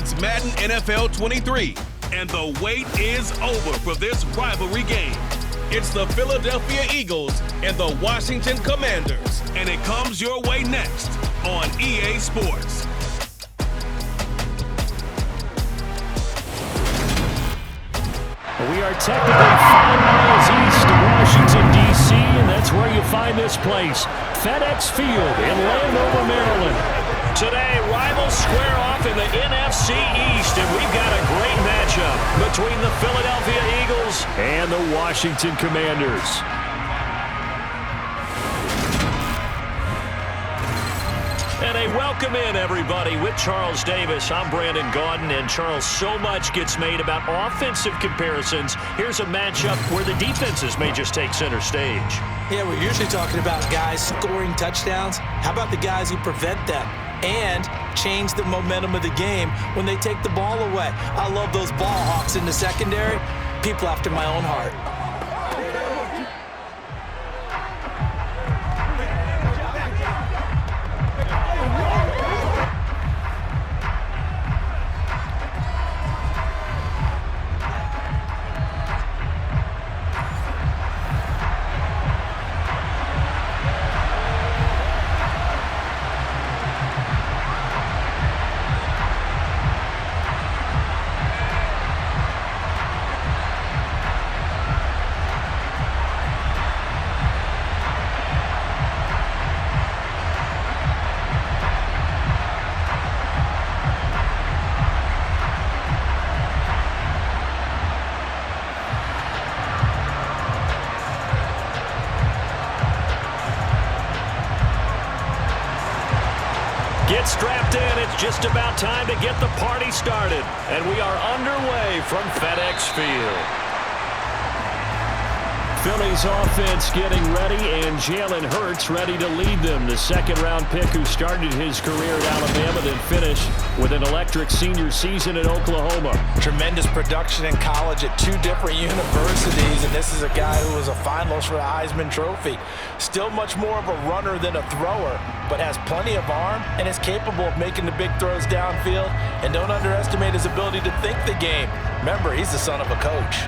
It's Madden NFL 23, and the wait is over for this rivalry game. It's the Philadelphia Eagles and the Washington Commanders, and it comes your way next on EA Sports. We are technically 5 miles east of Washington, D.C., and that's where you find this place, FedEx Field in Landover, Maryland. Today, rivals square off in the NFC East, and we've got a great matchup between the Philadelphia Eagles and the Washington Commanders. And a welcome in, everybody, with Charles Davis. I'm Brandon Gaudin, and Charles, so much gets made about offensive comparisons. Here's a matchup where the defenses may just take center stage. Yeah, we're usually talking about guys scoring touchdowns. How about the guys who prevent them and change the momentum of the game when they take the ball away? I love those ball hawks in the secondary. People after my own heart. Get strapped in. It's just about time to get the party started. And we are underway from FedEx Field. Philly's offense getting ready, and Jalen Hurts ready to lead them. The second-round pick who started his career at Alabama, then finished with an electric senior season at Oklahoma. Tremendous production in college at 2 different universities, and this is a guy who was a finalist for the Heisman Trophy. Still much more of a runner than a thrower, but has plenty of arm and is capable of making the big throws downfield. And don't underestimate his ability to think the game. Remember, he's the son of a coach.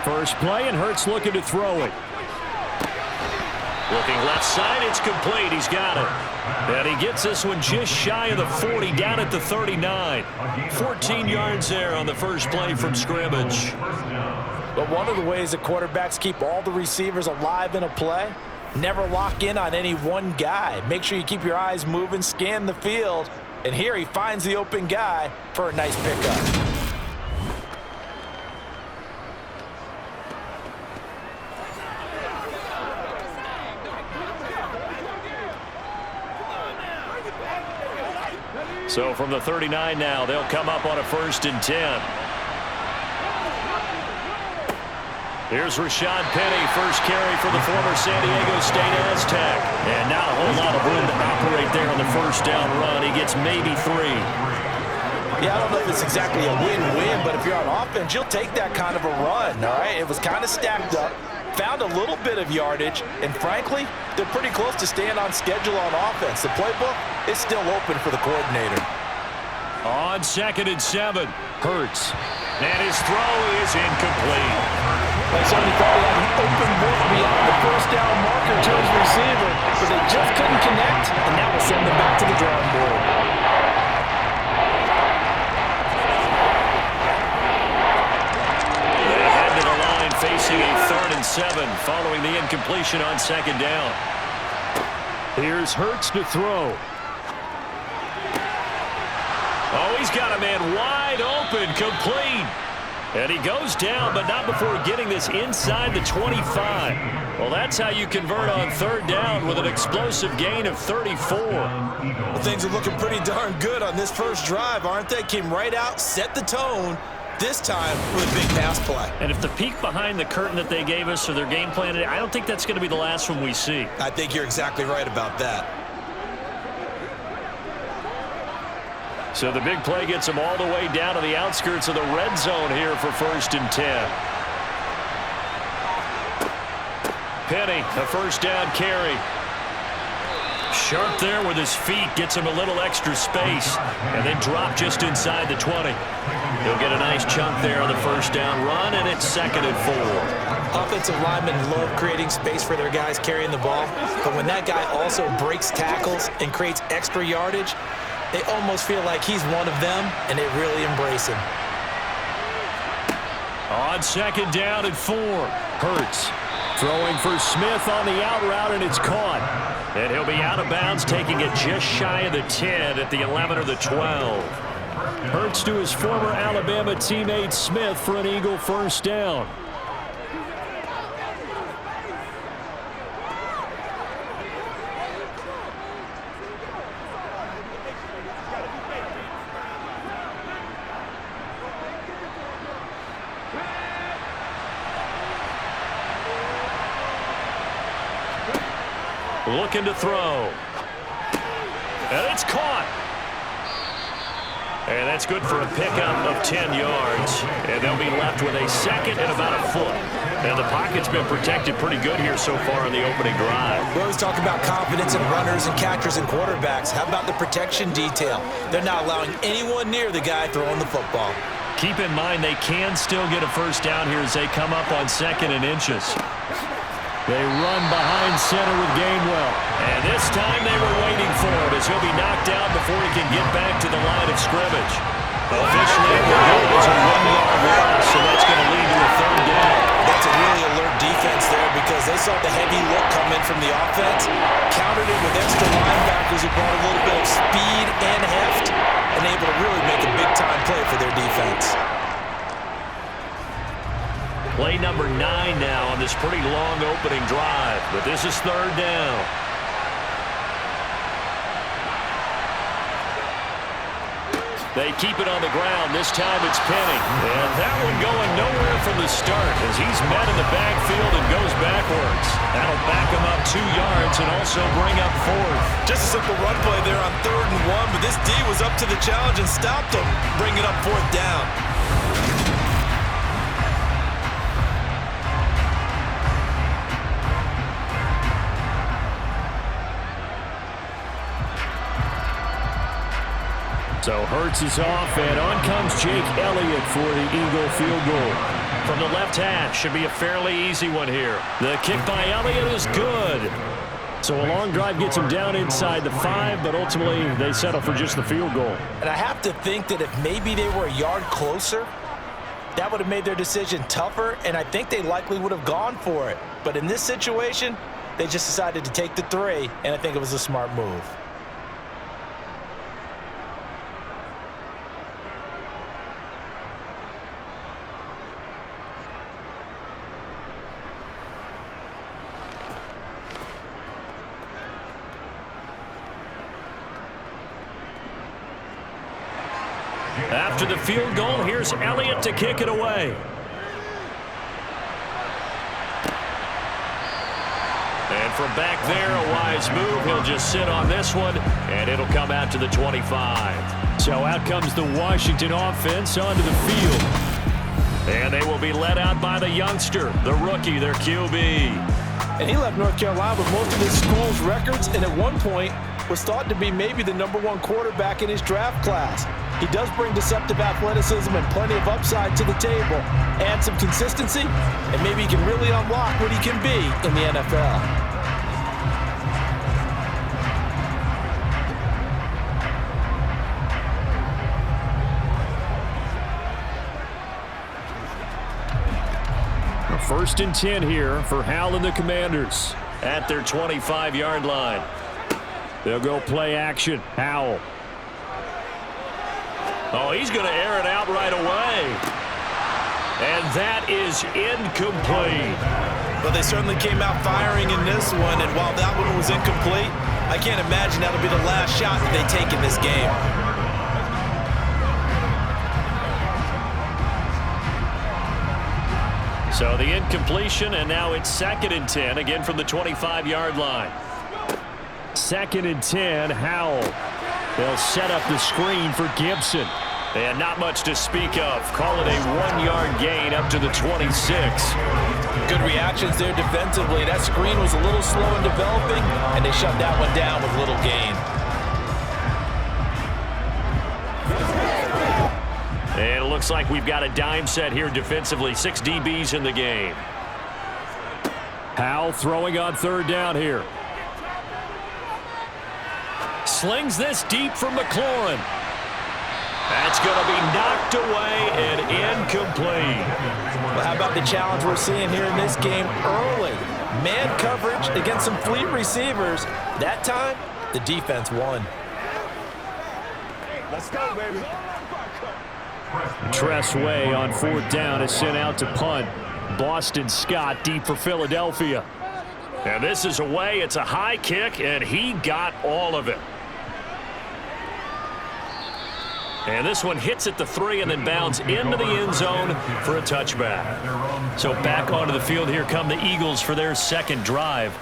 First play, and Hurts looking to throw it. Looking left side, it's complete. He's got it. And he gets this one just shy of the 40, down at the 39. 14 yards there on the first play from scrimmage. But one of the ways that quarterbacks keep all the receivers alive in a play, never lock in on any one guy. Make sure you keep your eyes moving, scan the field. And here he finds the open guy for a nice pickup. So from the 39 now, they'll come up on a 1st and 10. Here's Rashad Penny, first carry for the former San Diego State Aztec. And not a whole lot of room to operate there on the first down run. He gets maybe 3. Yeah, I don't know if it's exactly a win-win, but if you're on offense, you'll take that kind of a run, all right? It was kind of stacked up, found a little bit of yardage, and frankly, they're pretty close to staying on schedule on offense. The playbook is still open for the coordinator. On 2nd and 7, Hurts. And his throw is incomplete. Like somebody thought he had an open look beyond the first down marker to his receiver, but they just couldn't connect, and that will send them back to the drawing board. They head to the line facing a 3rd and 7 following the incompletion on 2nd down. Here's Hurts to throw. Oh, he's got a man wide open, complete. And he goes down, but not before getting this inside the 25. Well, that's how you convert on 3rd down with an explosive gain of 34. Well, things are looking pretty darn good on this first drive, aren't they? Came right out, set the tone, this time with a big pass play. And if the peek behind the curtain that they gave us or their game plan, I don't think that's going to be the last one we see. I think you're exactly right about that. So the big play gets them all the way down to the outskirts of the red zone here for 1st and 10. Penny, a first down carry. Sharp there with his feet, gets him a little extra space, and then drop just inside the 20. He'll get a nice chunk there on the first down run, and it's 2nd and 4. Offensive linemen love creating space for their guys carrying the ball, but when that guy also breaks tackles and creates extra yardage, they almost feel like he's one of them, and they really embrace him. On 2nd down and 4, Hurts throwing for Smith on the out route, and it's caught. And he'll be out of bounds, taking it just shy of the 10 at the 11 or the 12. Hurts to his former Alabama teammate Smith for an Eagle first down. Looking to throw. And it's caught. And that's good for a pickup of 10 yards. And they'll be left with a 2nd and about a foot. And the pocket's been protected pretty good here so far in the opening drive. We always talk about confidence in runners and catchers and quarterbacks. How about the protection detail? They're not allowing anyone near the guy throwing the football. Keep in mind they can still get a first down here as they come up on 2nd and inches. They run behind center with Gainwell. And this time they were waiting for him as he'll be knocked down before he can get back to the line of scrimmage. Officially, it will go as a 1-yard loss, so that's going to lead to a 3rd down. That's a really alert defense there because they saw the heavy look come in from the offense, countered it with extra linebackers who brought a little bit of speed and heft, and able to really make a big-time play for their defense. Play number 9 now on this pretty long opening drive, but this is 3rd down. They keep it on the ground. This time it's Penny. And that one going nowhere from the start as he's met in the backfield and goes backwards. That'll back him up 2 yards and also bring up 4th. Just a simple run play there on 3rd and 1, but this D was up to the challenge and stopped him, bringing up 4th down. So Hurts is off, and on comes Jake Elliott for the Eagle field goal. From the left hash, should be a fairly easy one here. The kick by Elliott is good. So a long drive gets him down inside the 5, but ultimately they settle for just the field goal. And I have to think that if maybe they were a yard closer, that would have made their decision tougher, and I think they likely would have gone for it. But in this situation, they just decided to take the 3, and I think it was a smart move. After the field goal, here's Elliott to kick it away. And from back there, a wise move. He'll just sit on this one, and it'll come out to the 25. So out comes the Washington offense onto the field. And they will be led out by the youngster, the rookie, their QB. And he left North Carolina with most of his school's records, and at one point was thought to be maybe the #1 quarterback in his draft class. He does bring deceptive athleticism and plenty of upside to the table, and some consistency, and maybe he can really unlock what he can be in the NFL. First and 10 here for Hal and the Commanders at their 25-yard line. They'll go play action. Howell. Oh, he's going to air it out right away. And that is incomplete. Well, they certainly came out firing in this one, and while that one was incomplete, I can't imagine that'll be the last shot that they take in this game. So the incompletion, and now it's 2nd and 10, again from the 25-yard line. 2nd and 10, Howell. They'll set up the screen for Gibson. And not much to speak of. Call it a 1-yard gain up to the 26. Good reactions there defensively. That screen was a little slow in developing, and they shut that one down with little gain. And it looks like we've got a dime set here defensively. 6 DBs in the game. Howell throwing on third down here. Slings this deep from McLaurin. That's going to be knocked away and incomplete. Well, how about the challenge we're seeing here in this game early? Man coverage against some fleet receivers. That time, the defense won. Let's go, baby. Tress Way on fourth down is sent out to punt. Boston Scott deep for Philadelphia. And this is away. It's a high kick, and he got all of it. And this one hits at the 3 and then bounds into the end zone for a touchback. So back onto the field here come the Eagles for their second drive.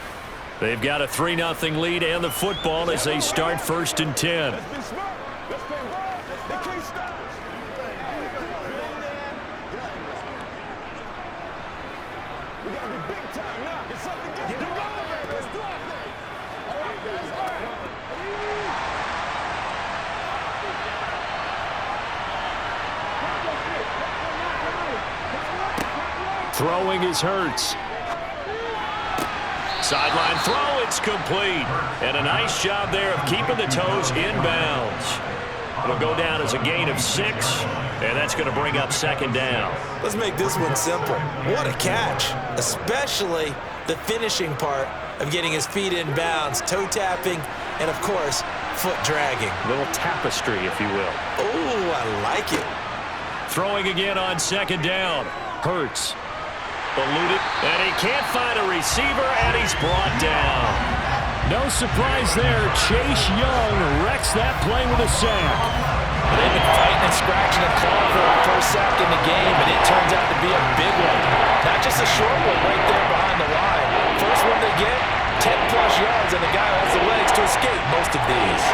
They've got a 3-0 lead and the football as they start 1st and 10. Throwing is Hurts. Sideline throw, it's complete. And a nice job there of keeping the toes in bounds. It'll go down as a gain of 6, and that's going to bring up 2nd down. Let's make this one simple. What a catch, especially the finishing part of getting his feet in bounds, toe tapping, and of course, foot dragging. A little tapestry, if you will. Oh, I like it. Throwing again on 2nd down. Hurts. Eluded, and he can't find a receiver, and he's brought down. No surprise there. Chase Young wrecks that play with a sack. They've been fighting and scratching and clawing for a first sack in the game, and it turns out to be a big one. Not just a short one right there behind the line. First one they get, 10-plus yards, and the guy has the legs to escape most of these.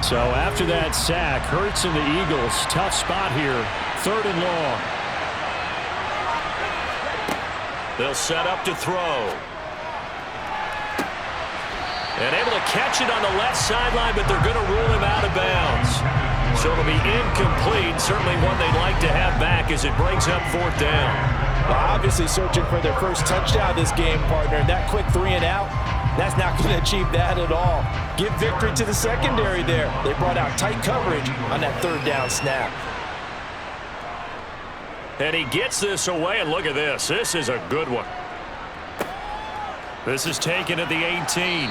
So after that sack, Hurts and the Eagles, tough spot here, 3rd and long. They'll set up to throw. And able to catch it on the left sideline, but they're going to rule him out of bounds. So it'll be incomplete, certainly one they'd like to have back as it brings up 4th down. Well, obviously searching for their first touchdown this game, partner, and that quick 3 and out, that's not going to achieve that at all. Give victory to the secondary there. They brought out tight coverage on that 3rd down snap. And he gets this away, and look at this. This is a good one. This is taken at the 18.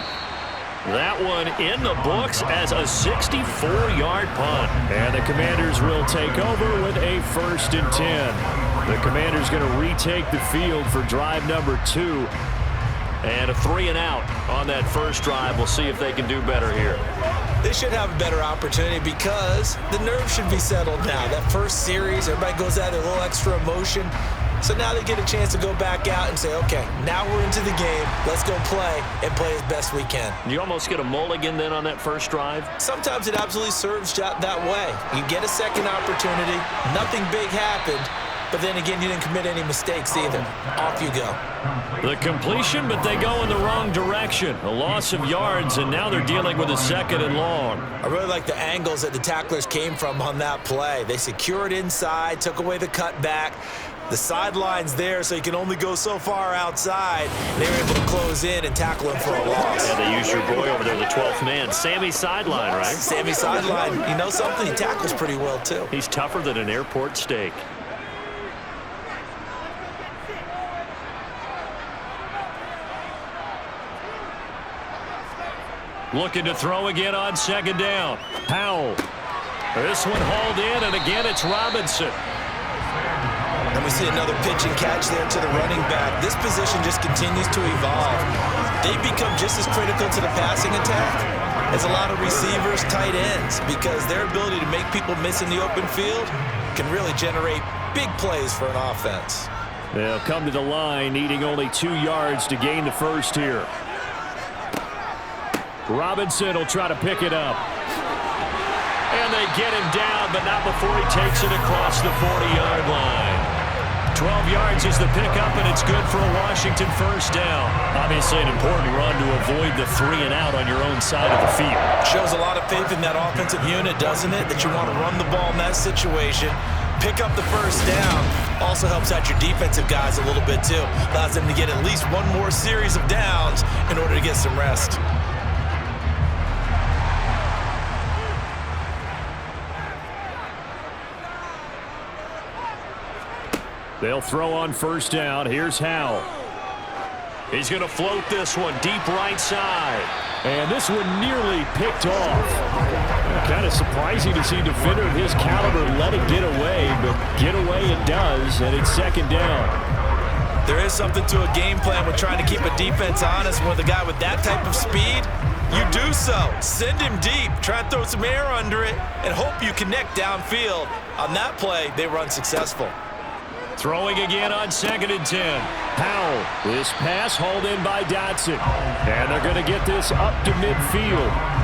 That one in the books as a 64-yard punt. And the Commanders will take over with a 1st and 10. The Commanders going to retake the field for drive number 2. And a 3 and out on that first drive. We'll see if they can do better here. They should have a better opportunity because the nerves should be settled now. That first series, everybody goes out a little extra emotion. So now they get a chance to go back out and say, okay, now we're into the game. Let's go play and play as best we can. You almost get a mulligan then on that first drive? Sometimes it absolutely serves that way. You get a second opportunity. Nothing big happened. But then again, you didn't commit any mistakes either. Off you go. The completion, but they go in the wrong direction. A loss of yards, and now they're dealing with a 2nd and long. I really like the angles that the tacklers came from on that play. They secured inside, took away the cutback. The sideline's there, so you can only go so far outside. They were able to close in and tackle him for a loss. Yeah, they used your boy over there, the 12th man. Sammy Sideline, right? Sammy Sideline. You know something? He tackles pretty well, too. He's tougher than an airport steak. Looking to throw again on 2nd down. Howell. This one hauled in, and again it's Robinson. And we see another pitch and catch there to the running back. This position just continues to evolve. They become just as critical to the passing attack as a lot of receivers, tight ends, because their ability to make people miss in the open field can really generate big plays for an offense. They'll come to the line, needing only 2 yards to gain the first here. Robinson will try to pick it up. And they get him down, but not before he takes it across the 40-yard line. 12 yards is the pickup, and it's good for a Washington first down. Obviously an important run to avoid the 3-and-out on your own side of the field. Shows a lot of faith in that offensive unit, doesn't it? That you want to run the ball in that situation. Pick up the first down. Also helps out your defensive guys a little bit, too. Allows them to get at least one more series of downs in order to get some rest. They'll throw on first down. Here's Howell. He's going to float this one deep right side. And this one nearly picked off. Kind of surprising to see a defender of his caliber let it get away, but get away it does, and it's second down. There is something to a game plan with trying to keep a defense honest. With a guy with that type of speed, you do so. Send him deep, try and throw some air under it, and hope you connect downfield. On that play, they were unsuccessful. Throwing again on 2nd and 10. Howell. This pass hauled in by Dotson. And they're going to get this up to midfield.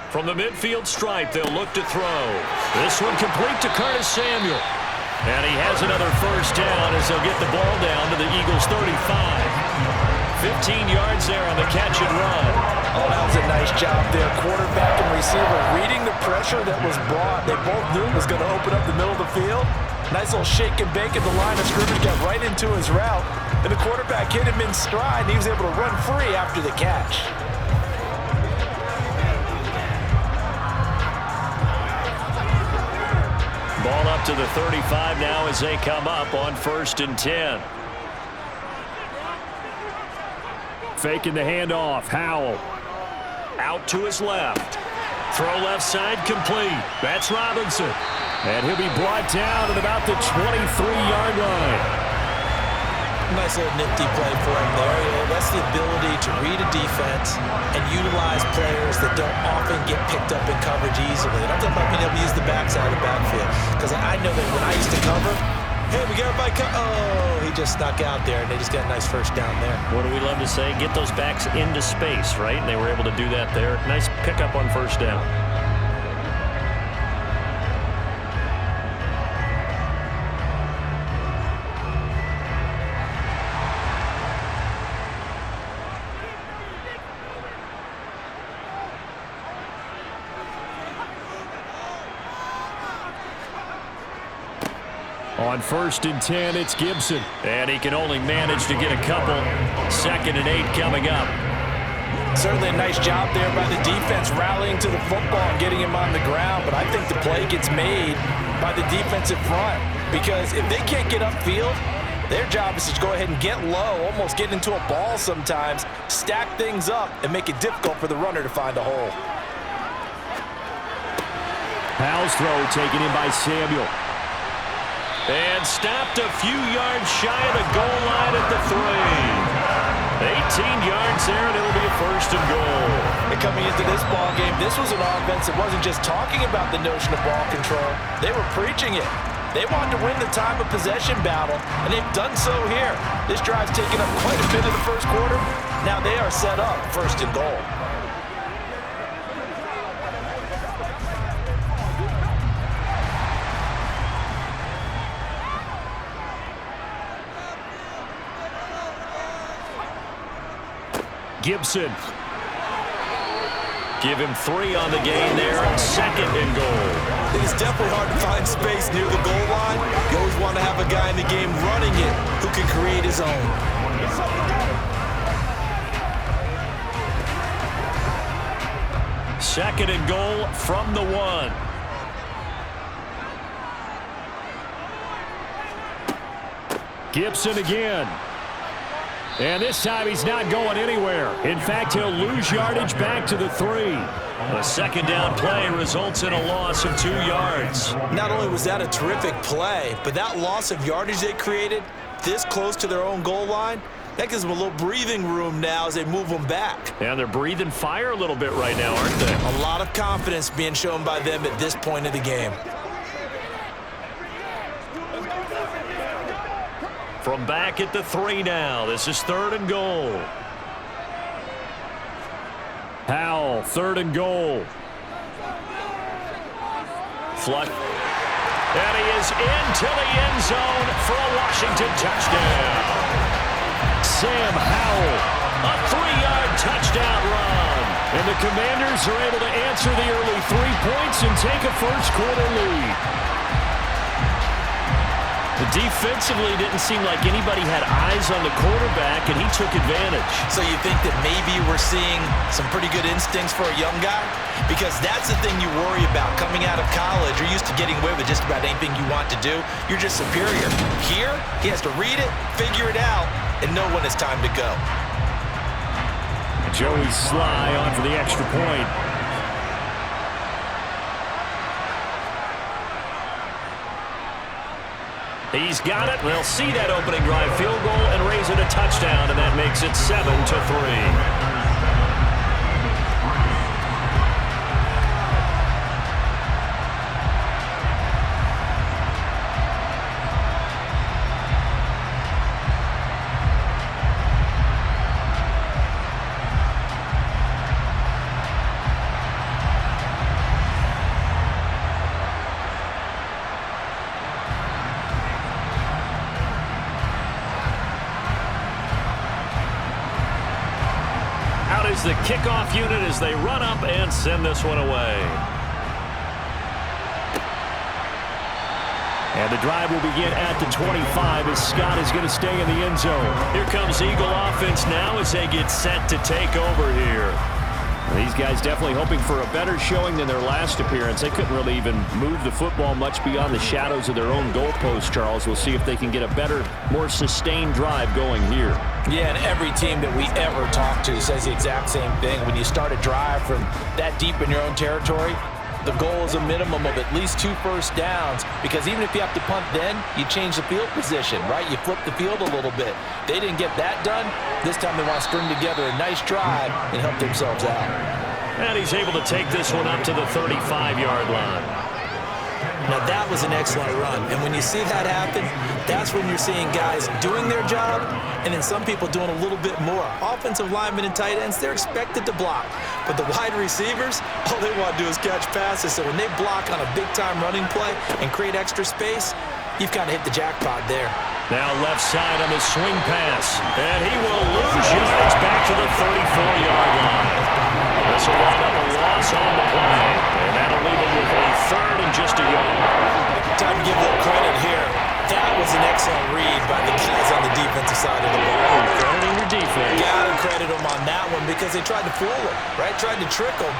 From the midfield stripe, they'll look to throw. This one complete to Curtis Samuel. And he has another first down as they'll get the ball down to the Eagles' 35. 15 yards there on the catch and run. Oh, that was a nice job there. Quarterback and receiver reading the pressure that was brought. They both knew it was going to open up the middle of the field. Nice little shake and bake at the line of scrimmage, got right into his route. And the quarterback hit him in stride, and he was able to run free after the catch. Ball up to the 35 now as they come up on 1st and 10. Faking the handoff. Howell. Out to his left. Throw left side complete. That's Robinson. And he'll be brought down at about the 23-yard line. Nice little nifty play for him there. You know, that's the ability to read a defense and utilize players that don't often get picked up in coverage easily. And I'm talking about being able to use the backside of the backfield. Because I know that when I used to cover, hey, we got everybody oh, he just snuck out there, and they just got a nice first down there. What do we love to say? Get those backs into space, right? And they were able to do that there. Nice pickup on first down. On 1st and 10, it's Gibson. And he can only manage to get a couple. 2nd and 8 coming up. Certainly a nice job there by the defense rallying to the football and getting him on the ground. But I think the play gets made by the defensive front. Because if they can't get upfield, their job is to go ahead and get low, almost get into a ball sometimes, stack things up, and make it difficult for the runner to find a hole. Howell's throw taken in by Samuel. And stopped a few yards shy of the goal line at the 3. 18 yards there, and it'll be a 1st and goal. And coming into this ball game, this was an offense that wasn't just talking about the notion of ball control. They were preaching it. They wanted to win the time of possession battle, and they've done so here. This drive's taken up quite a bit of the first quarter. Now they are set up 1st and goal. Gibson. Give him 3 on the gain there. 2nd and goal. It's definitely hard to find space near the goal line. You always want to have a guy in the game running it who can create his own. Second and goal from the 1. Gibson again. And this time he's not going anywhere. In fact, he'll lose yardage back to the 3. A second down play results in a loss of 2 yards. Not only was that a terrific play, but that loss of yardage they created this close to their own goal line, that gives them a little breathing room now as they move them back. And they're breathing fire a little bit right now, aren't they? A lot of confidence being shown by them at this point of the game. From back at the 3 now. This is 3rd and goal. Howell, 3rd and goal. Flush. And he is into the end zone for a Washington touchdown. Sam Howell, a 3-yard touchdown run. And the Commanders are able to answer the early 3 points and take a first-quarter lead. Defensively, didn't seem like anybody had eyes on the quarterback, and he took advantage. So you think that maybe we're seeing some pretty good instincts for a young guy? Because that's the thing you worry about. Coming out of college, you're used to getting away with just about anything you want to do. You're just superior. Here, he has to read it, figure it out, and know when it's time to go. Joey Sly on for the extra point. He's got it. They'll see that opening drive field goal and raise it a touchdown, and that makes it 7-3. The kickoff unit as they run up and send this one away. And the drive will begin at the 25 as Scott is going to stay in the end zone. Here comes Eagle offense now as they get set to take over here. These guys definitely hoping for a better showing than their last appearance. They couldn't really even move the football much beyond the shadows of their own goalpost, Charles. We'll see if they can get a better, more sustained drive going here. Yeah, and every team that we ever talk to says the exact same thing. When you start a drive from that deep in your own territory, the goal is a minimum of at least 2 first downs, because even if you have to punt then, you change the field position, right? You flip the field a little bit. They didn't get that done. This time they want to string together a nice drive and help themselves out. And he's able to take this one up to the 35-yard line. Now that was an excellent run, and when you see that happen, that's when you're seeing guys doing their job, and then some people doing a little bit more. Offensive linemen and tight ends, they're expected to block, but the wide receivers, all they want to do is catch passes. So when they block on a big-time running play and create extra space, you've got to hit the jackpot there. Now left side on the swing pass, and he will lose yards back to the 34-yard line. This will wind up a loss on the play, and that'll leave him with a 3rd and just a yard. Time to give a little credit here. That was an excellent read by the guys on the defensive side of the ball. Crediting your defense. Gotta credit them on that one because they tried to fool him, right? Tried to trick him,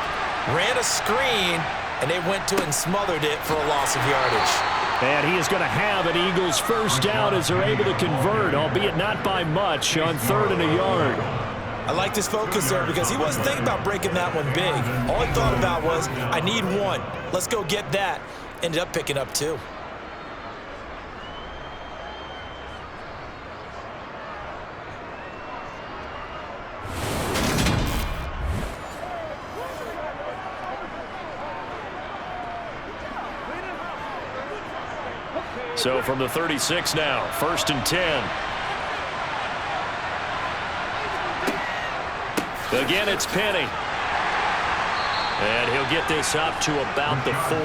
ran a screen, and they went to it and smothered it for a loss of yardage. And he is going to have an Eagles first down as they're able to convert, albeit not by much, on 3rd and a yard. I liked his focus there because he wasn't thinking about breaking that one big. All he thought about was, I need 1. Let's go get that. Ended up picking up 2. So from the 36 now, 1st and 10. Again, it's Penny. And he'll get this up to about the 40.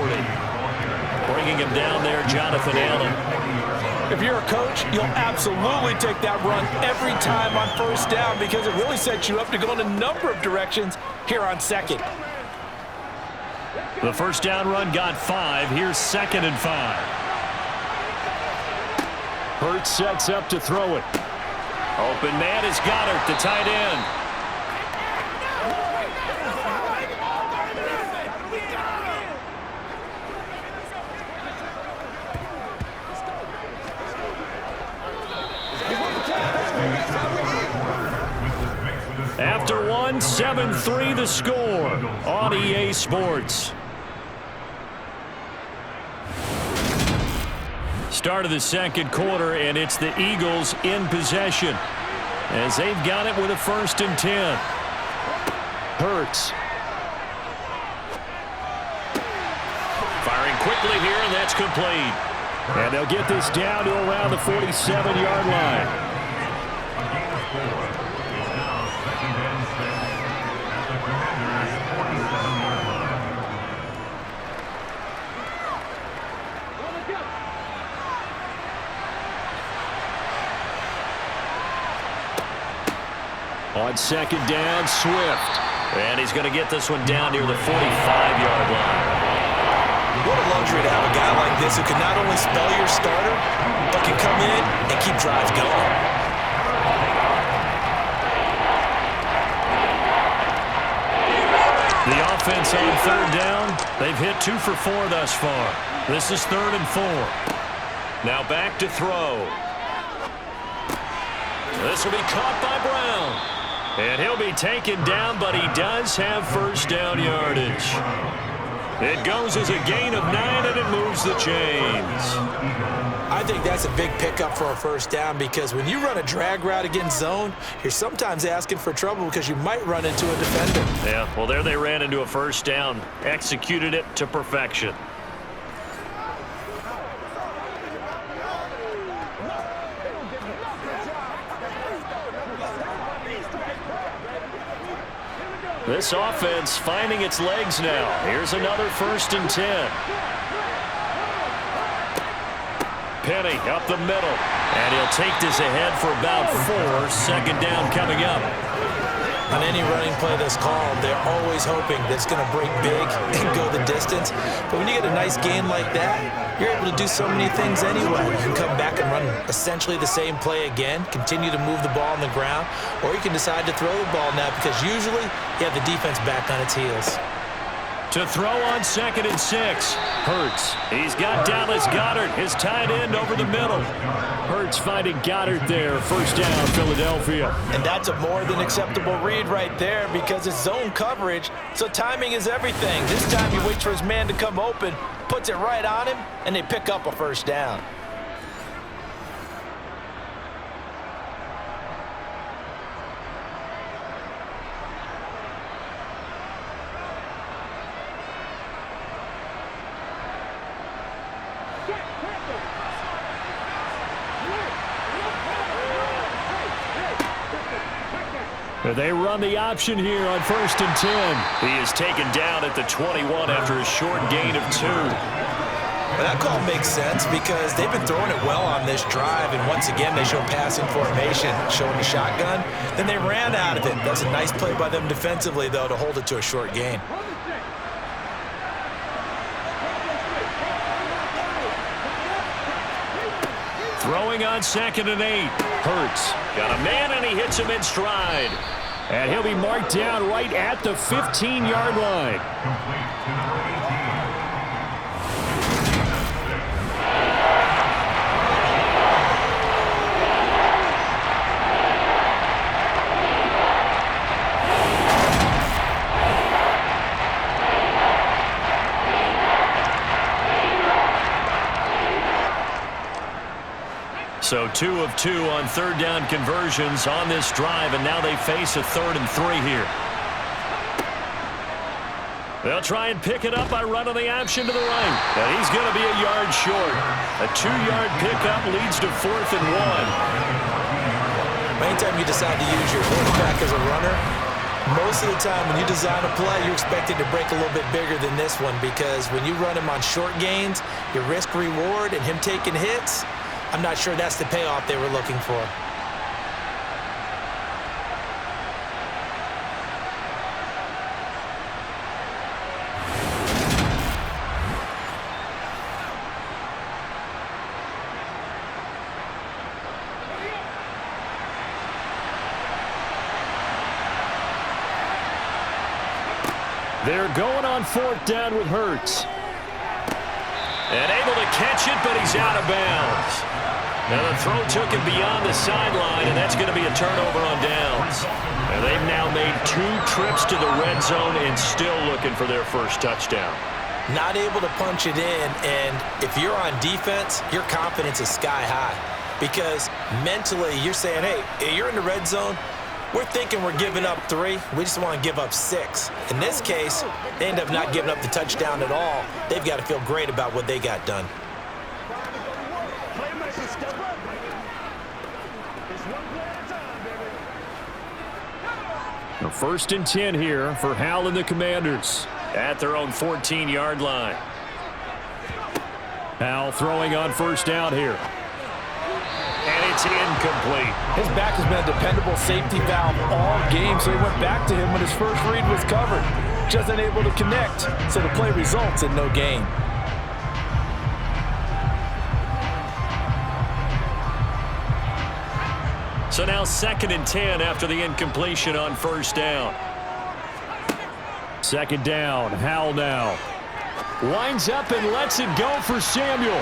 Bringing him down there, Jonathan Allen. If you're a coach, you'll absolutely take that run every time on 1st down because it really sets you up to go in a number of directions here on 2nd. The 1st down run got 5. Here's 2nd and 5. Hurts sets up to throw it. Open man is Goddard, the tight end. 1, 7-3 the score on EA Sports. Start of the second quarter, and it's the Eagles in possession as they've got it with a 1st and 10. Hurts. Firing quickly here, and that's complete. And they'll get this down to around the 47-yard line. On 2nd down, Swift. And he's going to get this one down near the 45-yard line. What a luxury to have a guy like this who can not only spell your starter, but can come in and keep drives going. The offense on 3rd down, they've hit 2 for 4 thus far. This is 3rd and 4. Now back to throw. This will be caught by Brown. And he'll be taken down, but he does have 1st down yardage. It goes as a gain of 9, and it moves the chains. I think that's a big pickup for a 1st down because when you run a drag route against zone, you're sometimes asking for trouble because you might run into a defender. Yeah, well, there they ran into a 1st down, executed it to perfection. This offense finding its legs now. Here's another 1st and 10. Penny up the middle. And he'll take this ahead for about 4. 2nd down coming up. On any running play that's called, they're always hoping that it's going to break big and go the distance. But when you get a nice gain like that, you're able to do so many things anyway. You can come back and run essentially the same play again, continue to move the ball on the ground, or you can decide to throw the ball now because usually you have the defense back on its heels. To throw on 2nd and 6. Hurts. He's got Dallas Goedert, his tight end, over the middle. Hurts finding Goedert there. 1st down, Philadelphia. And that's a more than acceptable read right there because it's zone coverage, so timing is everything. This time he waits for his man to come open, puts it right on him, and they pick up a 1st down. They run the option here on 1st and 10. He is taken down at the 21 after a short gain of 2. Well, that call makes sense because they've been throwing it well on this drive, and once again they show passing formation, showing the shotgun. Then they ran out of it. That's a nice play by them defensively, though, to hold it to a short gain. Throwing on 2nd and 8. Hurts. Got a man, and he hits him in stride. And he'll be marked down right at the 15-yard line. So 2 of 2 on 3rd down conversions on this drive, and now they face a 3rd and 3 here. They'll try and pick it up by running the option to the right. And he's going to be a yard short. A 2-yard pickup leads to 4th and 1. Anytime you decide to use your quarterback as a runner, most of the time when you design a play, you're expected to break a little bit bigger than this one because when you run him on short gains, your risk-reward and him taking hits, I'm not sure that's the payoff they were looking for. They're going on 4th down with Hurts. And able to catch it, but he's out of bounds. Now the throw took him beyond the sideline, and that's going to be a turnover on downs. And they've now made 2 trips to the red zone and still looking for their first touchdown. Not able to punch it in, and if you're on defense, your confidence is sky high. Because mentally, you're saying, hey, you're in the red zone. We're thinking we're giving up 3. We just want to give up 6. In this case, they end up not giving up the touchdown at all. They've got to feel great about what they got done. The 1st and 10 here for Hal and the Commanders at their own 14-yard line. Hal throwing on 1st down here. And it's incomplete. His back has been a dependable safety valve all game, so he went back to him when his first read was covered. Just unable to connect, so the play results in no gain. So now 2nd and 10 after the incompletion on 1st down. 2nd down, Hal now. Winds up and lets it go for Samuel.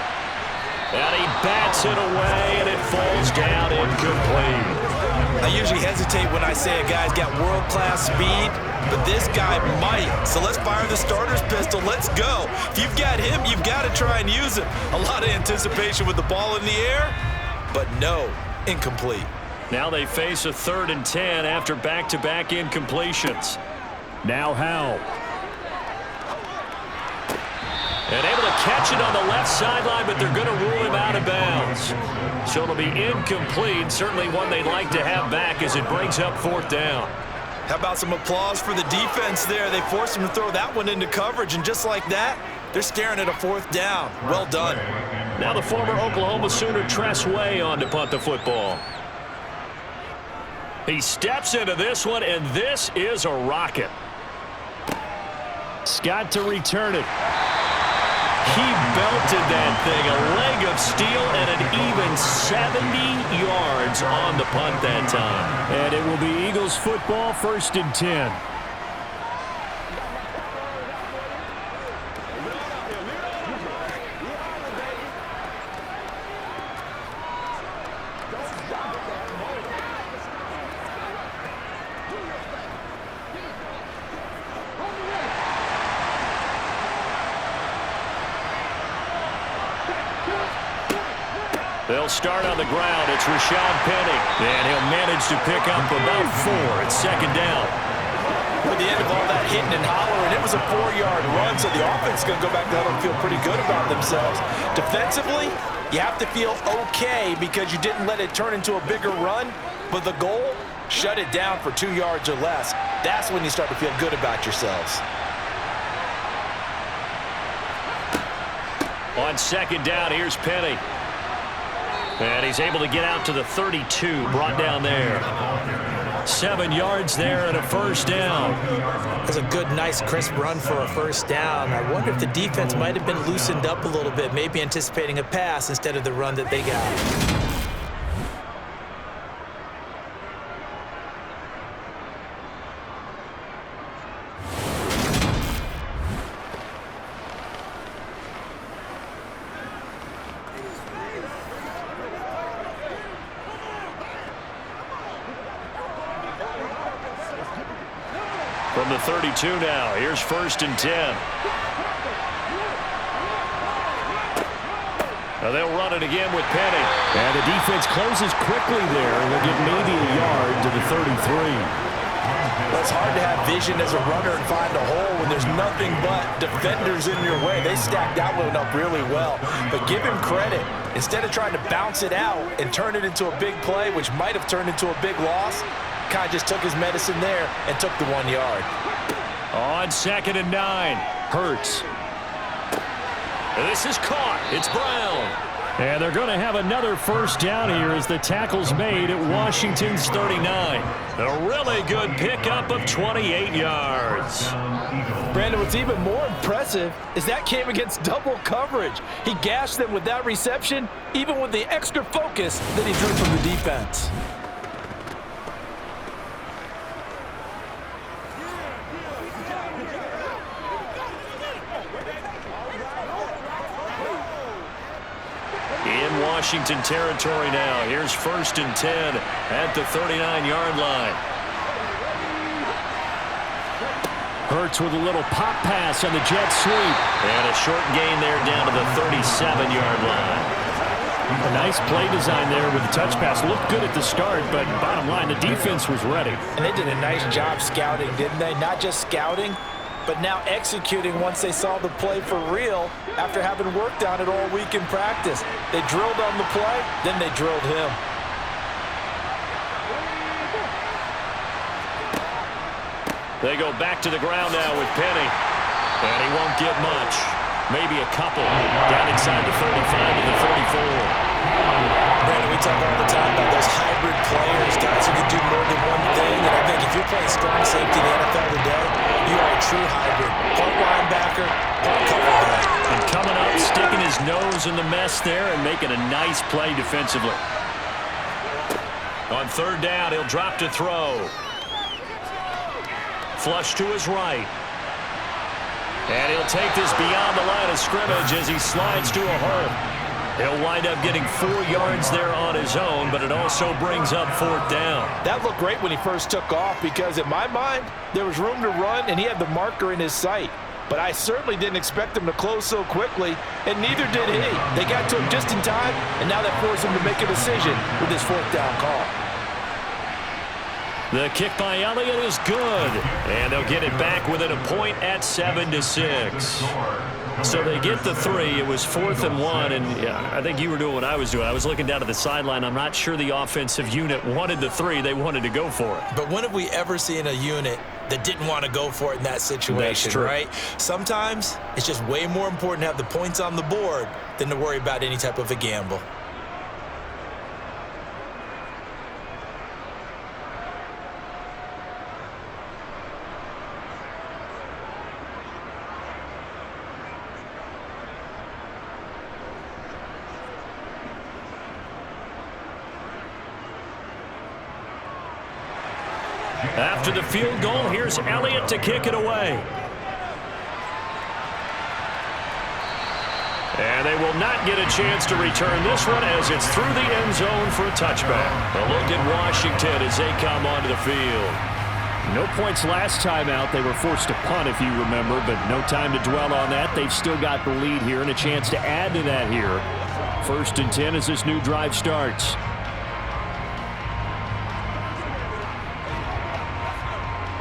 And he bats it away, and it falls down incomplete. I usually hesitate when I say a guy's got world-class speed, but this guy might. So let's fire the starter's pistol. Let's go. If you've got him, you've got to try and use him. A lot of anticipation with the ball in the air, but no, incomplete. Now they face a 3rd and 10 after back-to-back incompletions. Now Hal. And able to catch it on the left sideline, but they're going to rule him out of bounds. So it'll be incomplete, certainly one they'd like to have back as it brings up 4th down. How about some applause for the defense there? They forced him to throw that one into coverage, and just like that, they're staring at a 4th down. Well done. Now the former Oklahoma Sooner Tress Way on to punt the football. He steps into this one, and this is a rocket. Scott to return it. He belted that thing, a leg of steel, and an even 70 yards on the punt that time. And it will be Eagles football, 1st and 10. They'll start on the ground. It's Rashad Penny. And he'll manage to pick up about 4 at 2nd down. With the end of all that hitting and hollering, it was a 4-yard run, so the offense is going to go back to huddle and feel pretty good about themselves. Defensively, you have to feel okay because you didn't let it turn into a bigger run, but the goal, shut it down for 2 yards or less. That's when you start to feel good about yourselves. On 2nd down, here's Penny. And he's able to get out to the 32, brought down there. 7 yards there and a 1st down. That's a good, nice, crisp run for a 1st down. I wonder if the defense might have been loosened up a little bit, maybe anticipating a pass instead of the run that they got. From the 32 now, here's 1st and 10. Now they'll run it again with Penny. And the defense closes quickly there. They'll get maybe a yard to the 33. Well, it's hard to have vision as a runner and find a hole when there's nothing but defenders in your way. They stacked that one up really well. But give him credit. Instead of trying to bounce it out and turn it into a big play, which might have turned into a big loss, kind of just took his medicine there and took the 1 yard. On 2nd and 9, Hurts. This is caught. It's Brown. And they're going to have another 1st down here as the tackle's made at Washington's 39. A really good pickup of 28 yards. Brandon, what's even more impressive is that came against double coverage. He gashed them with that reception, even with the extra focus that he drew from the defense. In Washington territory now. Here's 1st and 10 at the 39-yard line. Hurts with a little pop pass on the jet sweep. And a short gain there down to the 37-yard line. A nice play design there with the touch pass. Looked good at the start, but bottom line, the defense was ready. And they did a nice job scouting, didn't they? Not just scouting, but now executing once they saw the play for real after having worked on it all week in practice. They drilled on the play, then they drilled him. They go back to the ground now with Penny. And he won't get much. Maybe a couple. Down inside the 35 to the 34. Brandon, we talk all the time about those hybrid players, guys who can do more than one thing. And I think if you're playing strong safety in the NFL today, you are a true hybrid. Part linebacker, part cover guy. And coming up, sticking his nose in the mess there and making a nice play defensively. On third down, he'll drop to throw. Flush to his right. And he'll take this beyond the line of scrimmage as he slides to a hole. He'll wind up getting 4 yards there on his own, but it also brings up fourth down. That looked great when he first took off because, in my mind, there was room to run and he had the marker in his sight. But I certainly didn't expect him to close so quickly, and neither did he. They got to him just in time, and now that forced him to make a decision with his fourth down call. The kick by Elliott is good. And they'll get it back within a point at 7-6. So they get the 3. It was 4th and 1, and I think you were doing what I was doing. I was looking down at the sideline. I'm not sure the offensive unit wanted the 3. They wanted to go for it. But when have we ever seen a unit that didn't want to go for it in that situation, That's true. right? Sometimes it's just way more important to have the points on the board than to worry about any type of a gamble. After the field goal, here's Elliott to kick it away. And they will not get a chance to return this one as it's through the end zone for a touchback. A look at Washington as they come onto the field. No points last time out. They were forced to punt, if you remember, but no time to dwell on that. They've still got the lead here and a chance to add to that here. 1st and 10 as this new drive starts.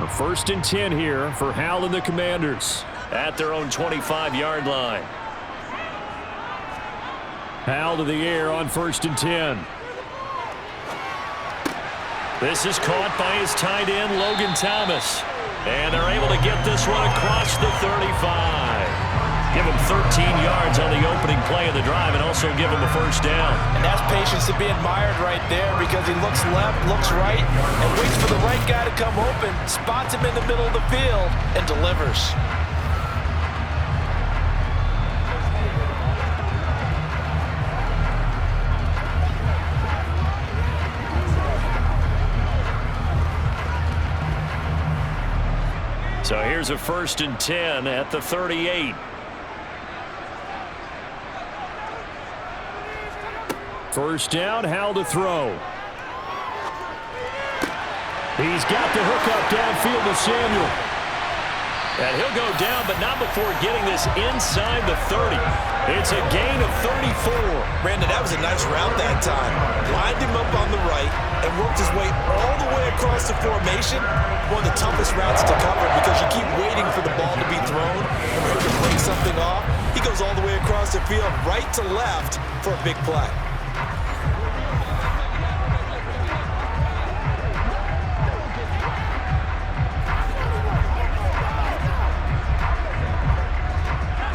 A 1st and 10 here for Hal and the Commanders. At their own 25-yard line. Hal to the air on 1st and 10. This is caught by his tight end, Logan Thomas. And they're able to get this one across the 35. Give him 13 yards on the opening play of the drive and also give him a first down. And that's patience to be admired right there because he looks left, looks right, and waits for the right guy to come open, spots him in the middle of the field, and delivers. So here's a 1st and 10 at the 38. First down, Hal to throw. He's got the hook up downfield to Samuel. And he'll go down, but not before getting this inside the 30. It's a gain of 34. Brandon, that was a nice route that time. Lined him up on the right and worked his way all the way across the formation. One of the toughest routes to cover because you keep waiting for the ball to be thrown and ready to break something off. He goes all the way across the field, right to left for a big play.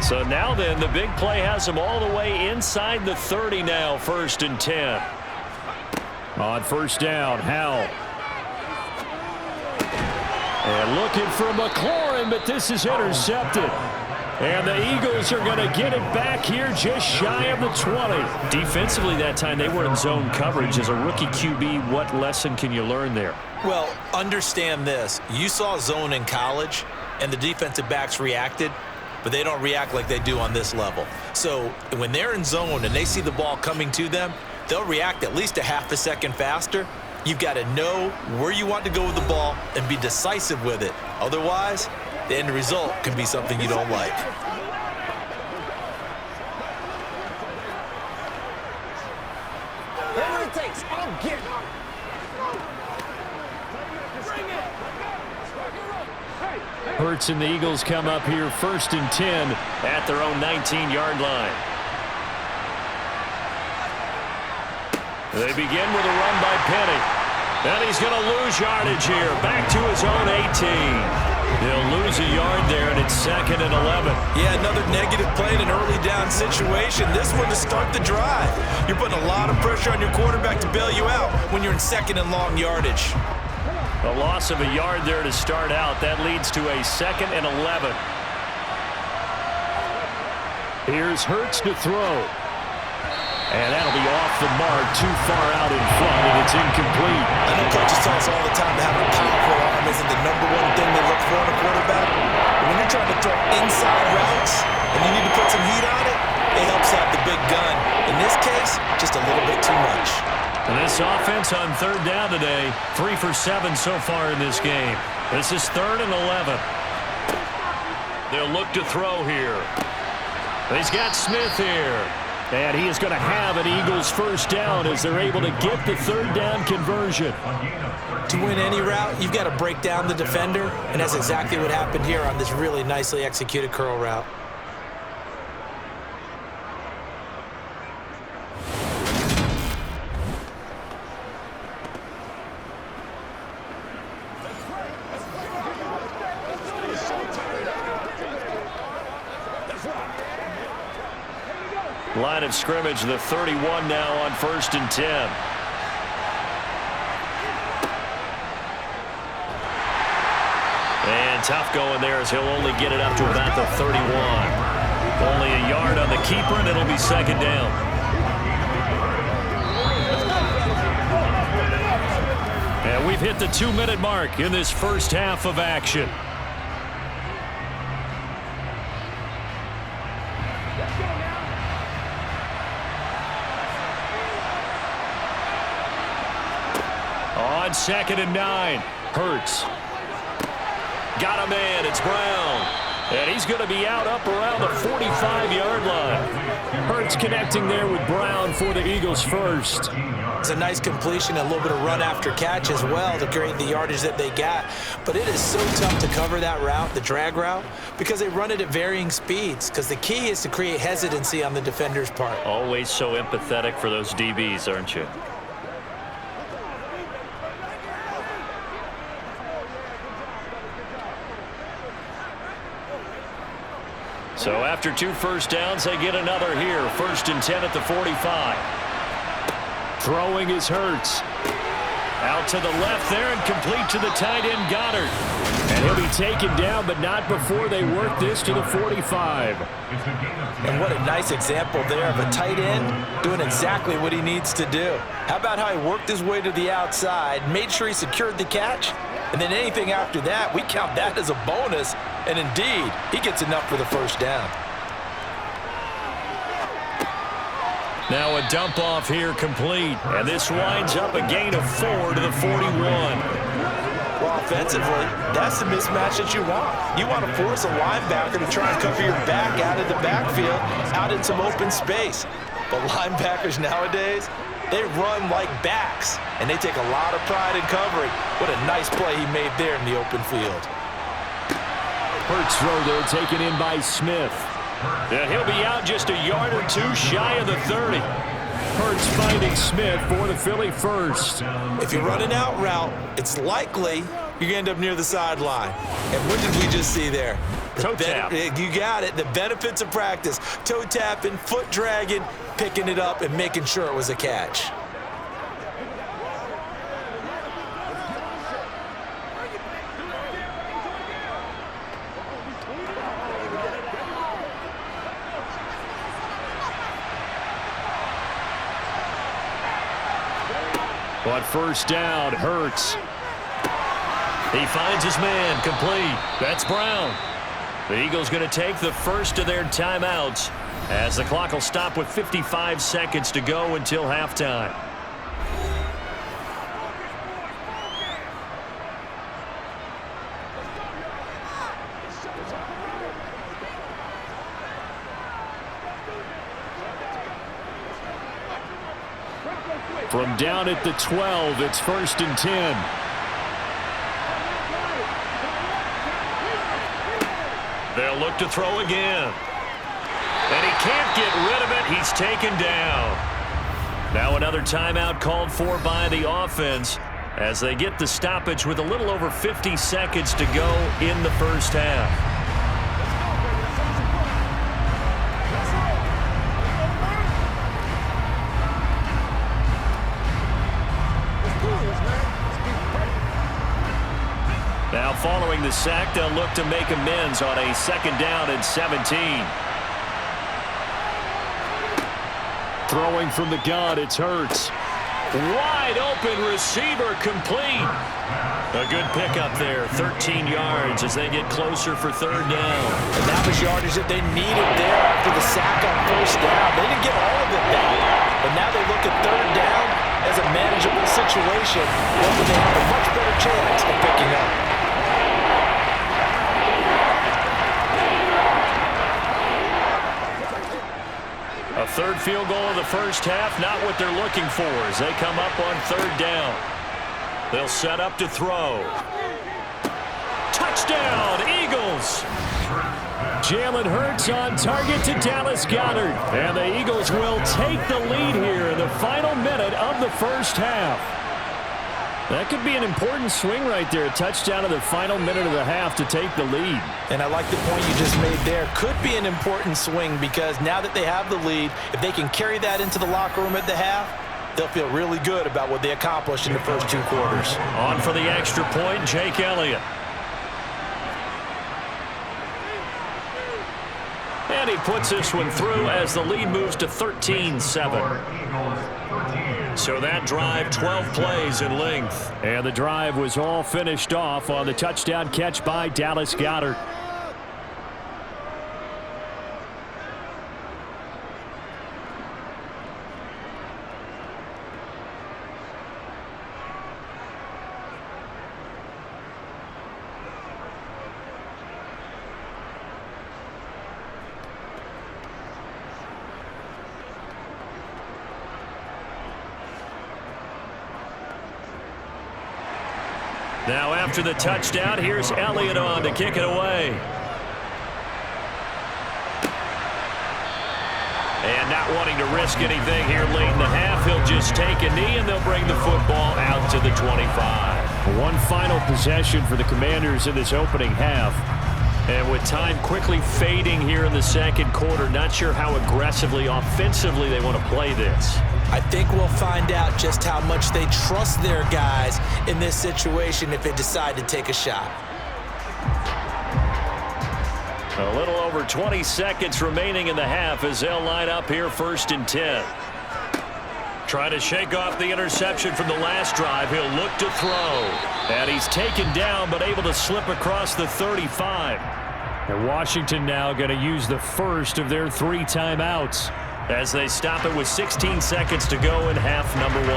So now then, the big play has him all the way inside the 30 now, 1st and 10. On 1st down, Hal. And looking for McLaurin, but this is intercepted. And the Eagles are going to get it back here just shy of the 20. Defensively that time, they were in zone coverage. As a rookie QB, what lesson can you learn there? Well, understand this. You saw zone in college, and the defensive backs reacted, but they don't react like they do on this level. So when they're in zone and they see the ball coming to them, they'll react at least a half a second faster. You've got to know where you want to go with the ball and be decisive with it. Otherwise, the end result can be something you don't like. Whatever it takes, I'll get it. Hurts and the Eagles come up here 1st and 10 at their own 19-yard line. They begin with a run by Penny. And he's going to lose yardage here. Back to his own 18. He'll lose a yard there, and it's 2nd and 11. Yeah, another negative play in an early down situation. This one to start the drive. You're putting a lot of pressure on your quarterback to bail you out when you're in 2nd and long yardage. A loss of a yard there to start out. That leads to a 2nd and 11. Here's Hurts to throw. And that'll be off the mark, too far out in front, and it's incomplete. I know coaches tell us all the time that having a powerful arm isn't the #1 thing they look for in a quarterback. But when you're trying to throw inside routes and you need to put some heat on it, it helps have the big gun. In this case, just a little bit too much. And this offense on 3rd down today, 3 for 7 so far in this game. This is 3rd and 11. They'll look to throw here. He's got Smith here. And he is going to have an Eagles first down as they're able to get the 3rd down conversion. To win any route, you've got to break down the defender, and that's exactly what happened here on this really nicely executed curl route. Line of scrimmage, the 31 now on 1st and 10. And tough going there as he'll only get it up to about the 31. Only a yard on the keeper, and it'll be 2nd down. And we've hit the 2-minute mark in this first half of action. On 2nd and 9, Hurts. Got a man, it's Brown. And he's going to be out up around the 45-yard line. Hurts connecting there with Brown for the Eagles first. It's a nice completion, a little bit of run after catch as well to create the yardage that they got. But it is so tough to cover that route, the drag route, because they run it at varying speeds. Because the key is to create hesitancy on the defender's part. Always so empathetic for those DBs, aren't you? So after 2 first downs, they get another here. 1st and 10 at the 45. Throwing is Hurts. Out to the left there and complete to the tight end Goddard. And he'll be taken down, but not before they work this to the 45. And what a nice example there of a tight end doing exactly what he needs to do. How about how he worked his way to the outside, made sure he secured the catch, and then anything after that, we count that as a bonus. And indeed, he gets enough for the first down. Now a dump off here complete. And this winds up a gain of 4 to the 41. Well, offensively, that's the mismatch that you want. You want to force a linebacker to try and cover your back out of the backfield, out in some open space. But linebackers nowadays, they run like backs, and they take a lot of pride in covering. What a nice play he made there in the open field. Hurts throw there taken in by Smith. And he'll be out just a yard or 2 shy of the 30. Hurts finding Smith for the Philly first. If you run an out route, it's likely you're going to end up near the sideline. And what did we just see there? Toe tap. You got it. The benefits of practice. Toe tapping, foot dragging, picking it up, and making sure it was a catch. But first down, Hurts. He finds his man, complete. That's Brown. The Eagles going to take the first of their timeouts as the clock will stop with 55 seconds to go until halftime. From down at the 12, it's 1st and 10. They'll look to throw again. And he can't get rid of it. He's taken down. Now another timeout called for by the offense as they get the stoppage with a little over 50 seconds to go in the first half. Now following the sack, they'll look to make amends on a 2nd down and 17. Throwing from the gun, it's Hurts. Wide open receiver complete. A good pickup there, 13 yards as they get closer for 3rd down. And that was yardage that they needed there after the sack on 1st down. They didn't get all of it back, but now they look at 3rd down as a manageable situation, one where they have a much better chance of picking up. A 3rd field goal of the first half, not what they're looking for as they come up on 3rd down. They'll set up to throw. Touchdown, Eagles! Jalen Hurts on target to Dallas Goedert. And the Eagles will take the lead here in the final minute of the first half. That could be an important swing right there. A touchdown in the final minute of the half to take the lead. And I like the point you just made there. Could be an important swing because now that they have the lead, if they can carry that into the locker room at the half, they'll feel really good about what they accomplished in the first 2 quarters. On for the extra point, Jake Elliott. And he puts this one through as the lead moves to 13-7. So that drive, 12 plays in length. And the drive was all finished off on the touchdown catch by Dallas Goedert. Now after the touchdown, here's Elliott on to kick it away. And not wanting to risk anything here late in the half, he'll just take a knee and they'll bring the football out to the 25. One final possession for the Commanders in this opening half. And with time quickly fading here in the 2nd quarter, not sure how aggressively, offensively they want to play this. I think we'll find out just how much they trust their guys in this situation if they decide to take a shot. A little over 20 seconds remaining in the half as they'll line up here 1st and 10. Try to shake off the interception from the last drive. He'll look to throw. And he's taken down but able to slip across the 35. And Washington now going to use the first of their 3 timeouts as they stop it with 16 seconds to go in half number 1.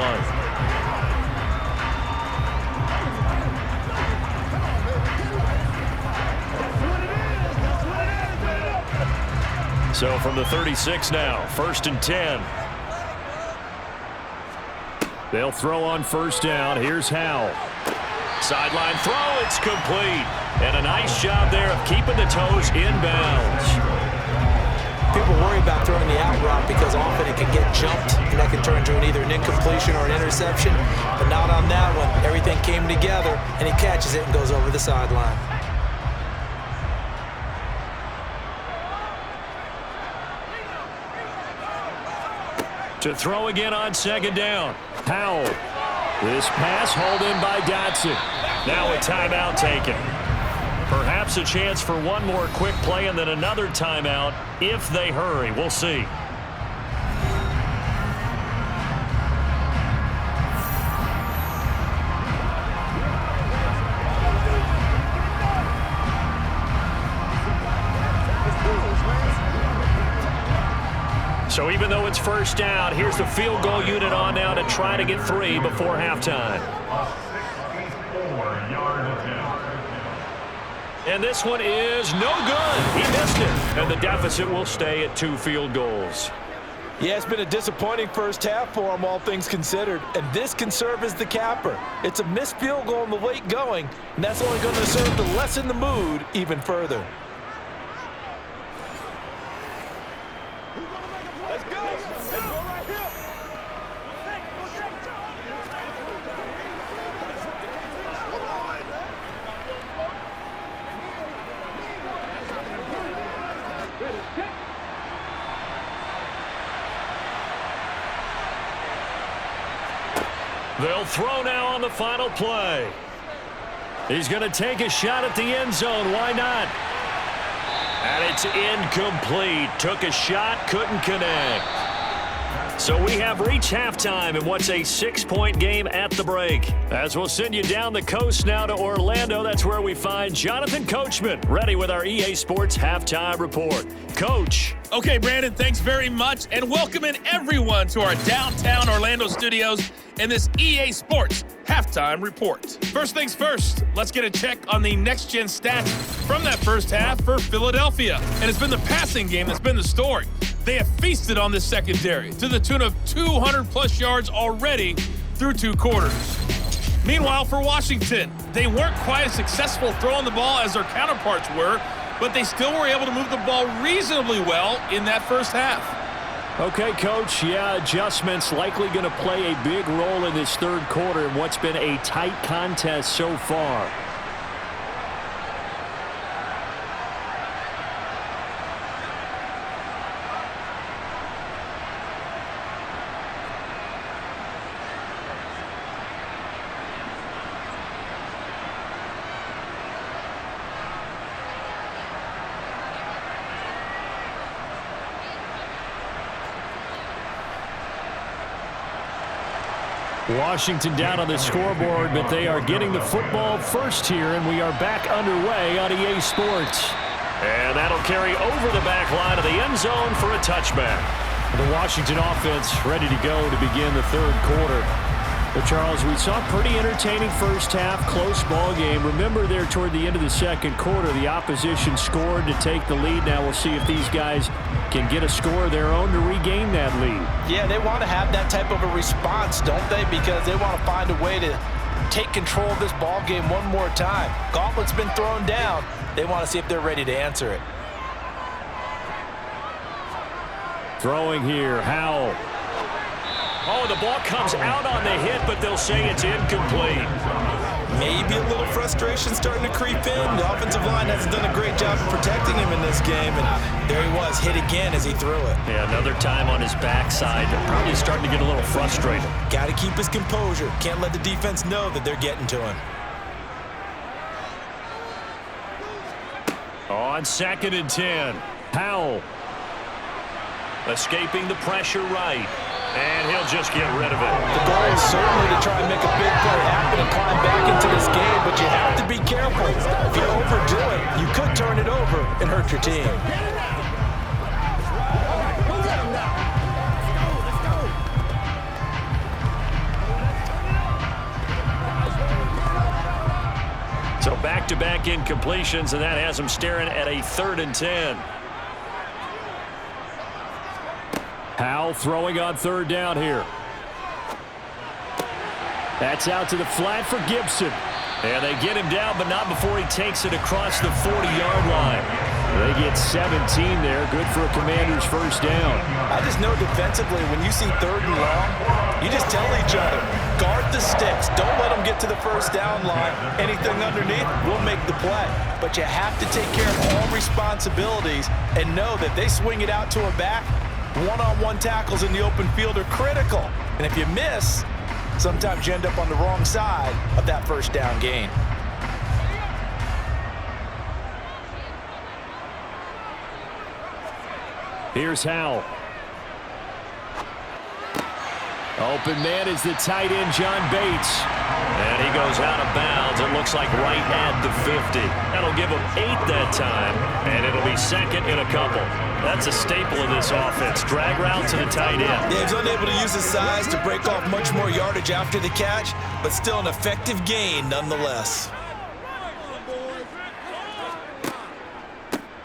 So from the 36 now, 1st and 10. They'll throw on 1st down. Here's Howell. Sideline throw, it's complete. And a nice job there of keeping the toes inbounds. People worry about throwing the out route because often it can get jumped and that can turn into either an incompletion or an interception. But not on that one. Everything came together and he catches it and goes over the sideline. To throw again on 2nd down. Howell. This pass hauled in by Dotson. Now a timeout taken. Perhaps a chance for one more quick play and then another timeout if they hurry. We'll see. So even though it's 1st down, here's the field goal unit on now to try to get 3 before halftime. And this one is no good. He missed it. And the deficit will stay at 2 field goals. Yeah, it's been a disappointing first half for him, all things considered, and this can serve as the capper. It's a missed field goal in the late going, and that's only going to serve to lessen the mood even further. Let's go. Let's go right here. They'll throw now on the final play. He's going to take a shot at the end zone. Why not? And it's incomplete. Took a shot, couldn't connect. So we have reached halftime in what's a 6-point game at the break. As we'll send you down the coast now to Orlando, that's where we find Jonathan Coachman, ready with our EA Sports Halftime Report. Coach. Okay, Brandon, thanks very much, and welcoming everyone to our downtown Orlando studios in this EA Sports Halftime Report. First things first, let's get a check on the next-gen stats from that first half for Philadelphia. And it's been the passing game that's been the story. They have feasted on this secondary to the tune of 200-plus yards already through 2 quarters. Meanwhile, for Washington, they weren't quite as successful throwing the ball as their counterparts were, but they still were able to move the ball reasonably well in that first half. Okay, Coach, yeah, adjustments likely going to play a big role in this third quarter in what's been a tight contest so far. Washington down on the scoreboard, but they are getting the football first here, and we are back underway on EA Sports. And that'll carry over the back line of the end zone for a touchback. The Washington offense ready to go to begin the third quarter. But, Charles, we saw a pretty entertaining first half, close ball game. Remember there toward the end of the second quarter, the opposition scored to take the lead. Now we'll see if these guys can get a score of their own to regain that lead. Yeah, they want to have that type of a response, don't they? Because they want to find a way to take control of this ball game one more time. Gauntlet's been thrown down. They want to see if they're ready to answer it. Throwing here, Howell. Oh, the ball comes out on the hit, but they'll say it's incomplete. Maybe a little frustration starting to creep in. The offensive line hasn't done a great job of protecting him in this game, and there he was, hit again as he threw it. Yeah, another time on his backside. Probably starting to get a little frustrated. Got to keep his composure. Can't let the defense know that they're getting to him. On 2nd and 10, Howell. Escaping the pressure right. And he'll just get rid of it. The goal is certainly to try and make a big play happen and climb back into this game, but you have to be careful. If you overdo it, you could turn it over and hurt your team. So back-to-back incompletions, and that has them staring at a 3rd and 10. Howell throwing on 3rd down here. That's out to the flat for Gibson. And they get him down, but not before he takes it across the 40-yard line. They get 17 there. Good for a Commander's first down. I just know defensively, when you see 3rd and long, you just tell each other, guard the sticks. Don't let them get to the first down line. Anything underneath will make the play. But you have to take care of all responsibilities and know that they swing it out to a back. One-on-one tackles in the open field are critical. And if you miss, sometimes you end up on the wrong side of that first down gain. Here's Howell. Open man is the tight end, John Bates. And he goes out of bounds. It looks like right at the 50. That'll give him 8 that time, and it'll be 2nd and a couple. That's a staple of this offense. Drag route to the tight end. Yeah, he's unable to use his size to break off much more yardage after the catch, but still an effective gain nonetheless.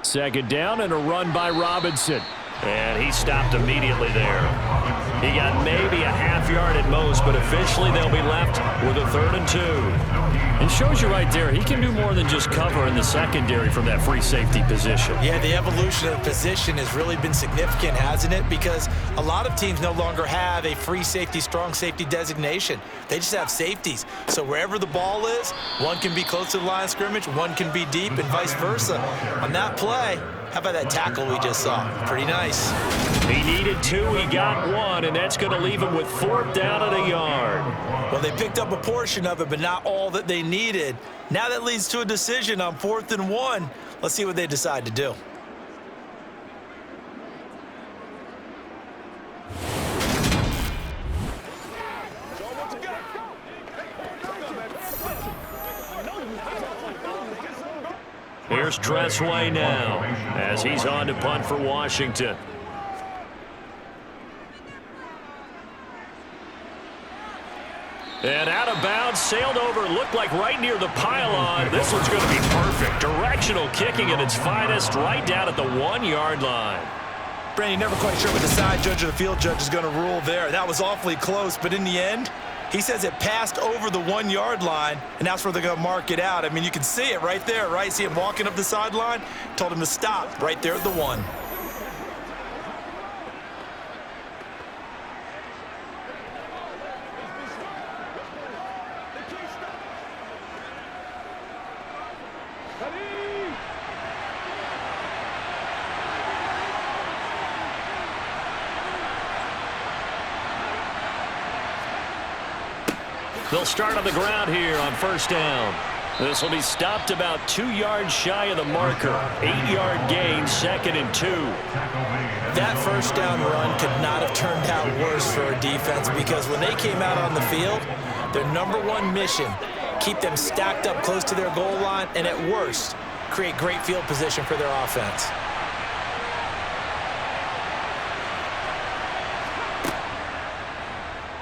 2nd down and a run by Robinson. And he stopped immediately there. He got maybe a half yard at most, but officially they'll be left with a 3rd and 2. It shows you right there, he can do more than just cover in the secondary from that free safety position. Yeah, the evolution of the position has really been significant, hasn't it? Because a lot of teams no longer have a free safety, strong safety designation. They just have safeties. So wherever the ball is, one can be close to the line of scrimmage, one can be deep, and vice versa. On that play, how about that tackle we just saw? Pretty nice. He needed 2, he got 1, and that's going to leave him with 4th down at a yard. Well, they picked up a portion of it, but not all that they needed. Now that leads to a decision on 4th and 1. Let's see what they decide to do. Here's Tressway now as he's on to punt for Washington. And out of bounds, sailed over, looked like right near the pylon. This one's going to be perfect. Directional kicking at its finest, right down at the 1-yard line. Brandon, never quite sure what the side judge or the field judge is going to rule there. That was awfully close, but in the end, he says it passed over the 1-yard line, and that's where they're going to mark it out. I mean, you can see it right there, right? See him walking up the sideline? Told him to stop right there at the 1. They'll start on the ground here on 1st down. This will be stopped about 2 yards shy of the marker. 8-yard gain, 2nd and 2. That 1st down run could not have turned out worse for a defense because when they came out on the field, their number 1 mission, keep them stacked up close to their goal line, and at worst, create great field position for their offense.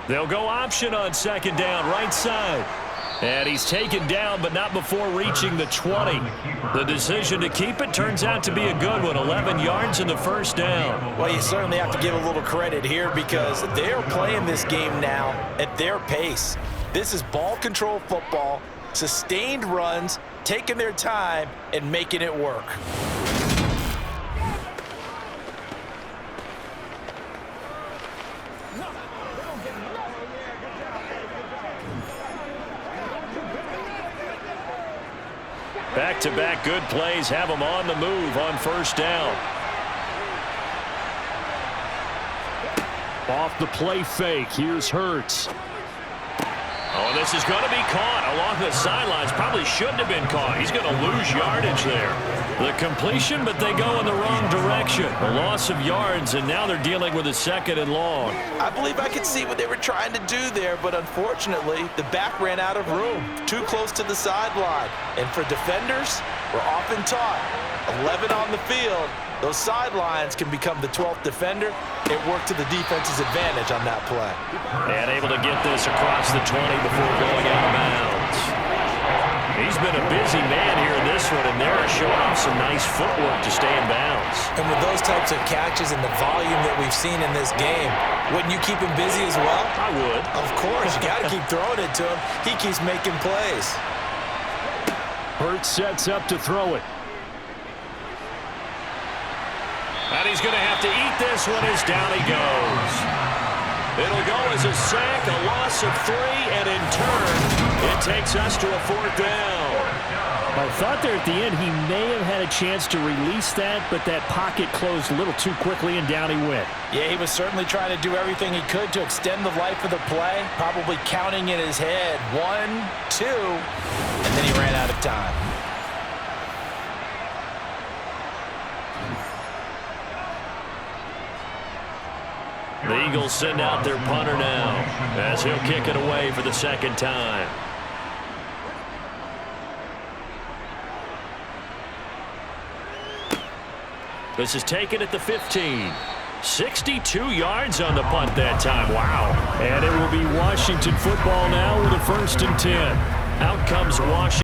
They'll go option on 2nd down, right side. And he's taken down, but not before reaching the 20. The decision to keep it turns out to be a good one. 11 yards in the 1st down. Well, you certainly have to give a little credit here because they're playing this game now at their pace. This is ball control football, sustained runs, taking their time, and making it work. Back-to-back good plays have them on the move on 1st down. Off the play fake, here's Hurts. Oh, this is going to be caught along the sidelines. Probably shouldn't have been caught. He's going to lose yardage there. The completion, but they go in the wrong direction. A loss of yards, and now they're dealing with a 2nd and long. I believe I could see what they were trying to do there, but unfortunately, the back ran out of room. Too close to the sideline. And for defenders, we're often taught, 11 on the field, those sidelines can become the 12th defender. It worked to the defense's advantage on that play. And able to get this across the 20 before going out of bounds. He's been a busy man here in this one, and they're showing off some nice footwork to stay in bounds. And with those types of catches and the volume that we've seen in this game, wouldn't you keep him busy as well? I would. Of course, you got to keep throwing it to him. He keeps making plays. Hurts sets up to throw it. And he's going to have to eat this one as down he goes. It'll go as a sack, a loss of 3, and in turn, it takes us to a 4th down. I thought there at the end he may have had a chance to release that, but that pocket closed a little too quickly, and down he went. Yeah, he was certainly trying to do everything he could to extend the life of the play, probably counting in his head 1, 2, and then he ran out of time. The Eagles send out their punter now as he'll kick it away for the 2nd time. This is taken at the 15. 62 yards on the punt that time. Wow. And it will be Washington football now with a 1st and 10. Out comes Washington.